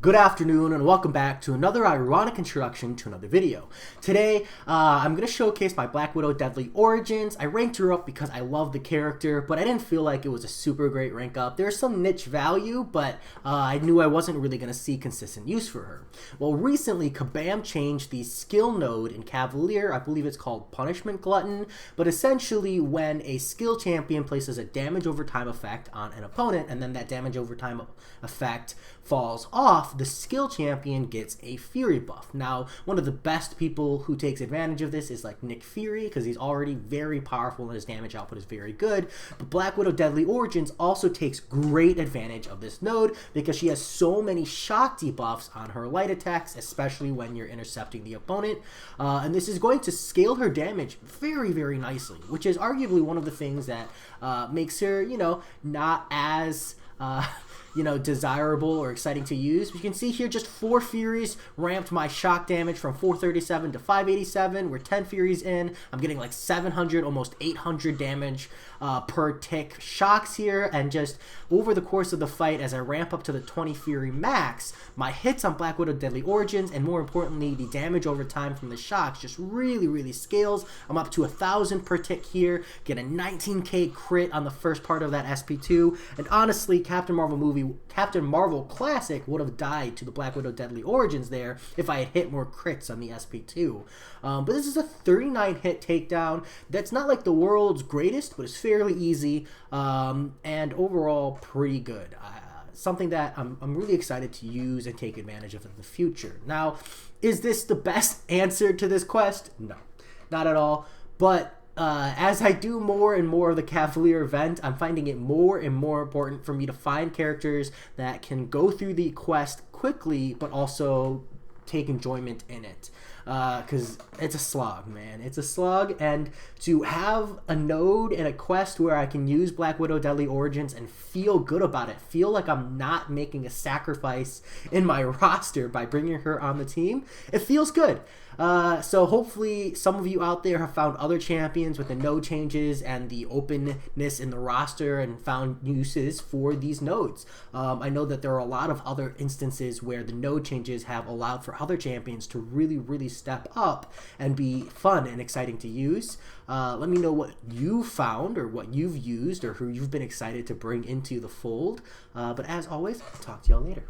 Good afternoon and welcome back to another ironic introduction to another video. Today, I'm going to showcase my Black Widow Deadly Origins. I ranked her up because I love the character, but I didn't feel like it was a super great rank up. There's some niche value, but I knew I wasn't really going to see consistent use for her. Well, recently, Kabam changed the skill node in Cavalier. I believe it's called Punishment Glutton, but essentially when a skill champion places a damage over time effect on an opponent, and then that damage over time effect falls off, the skill champion gets a Fury buff. Now, one of the best people who takes advantage of this is like Nick Fury, because he's already very powerful and his damage output is very good. But Black Widow Deadly Origins also takes great advantage of this node because she has so many shock debuffs on her light attacks, especially when you're intercepting the opponent. And this is going to scale her damage very, very nicely, which is arguably one of the things that makes her, not as desirable or exciting to use. You can see here just 4 Furies ramped my shock damage from 437 to 587. We're 10 Furies in. I'm getting like 700, almost 800 damage per tick shocks here, and just over the course of the fight as I ramp up to the 20 Fury max, my hits on Black Widow Deadly Origins, and more importantly, the damage over time from the shocks just really scales. I'm up to 1,000 per tick here, get a 19k crit on the first part of that SP2, and honestly, Captain Marvel Classic would have died to the Black Widow Deadly Origins there if I had hit more crits on the SP2. But this is a 39 hit takedown. That's not like the world's greatest, but it's fairly easy, and overall pretty good. Something that I'm really excited to use and take advantage of in the future. Now, is this the best answer to this quest? No, not at all. But as I do more and more of the Cavalier event, I'm finding it more and more important for me to find characters that can go through the quest quickly, but also take enjoyment in it. Because it's a slog, man. It's a slog, and to have a node and a quest where I can use Black Widow Deadly Origins and feel good about it, feel like I'm not making a sacrifice in my roster by bringing her on the team, it feels good. So hopefully some of you out there have found other champions with the node changes and the openness in the roster and found uses for these nodes. I know that there are a lot of other instances where the node changes have allowed for other champions to really step up and be fun and exciting to use. Let me know what you found or what you've used or who you've been excited to bring into the fold. But as always, I'll talk to y'all later.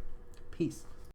Peace.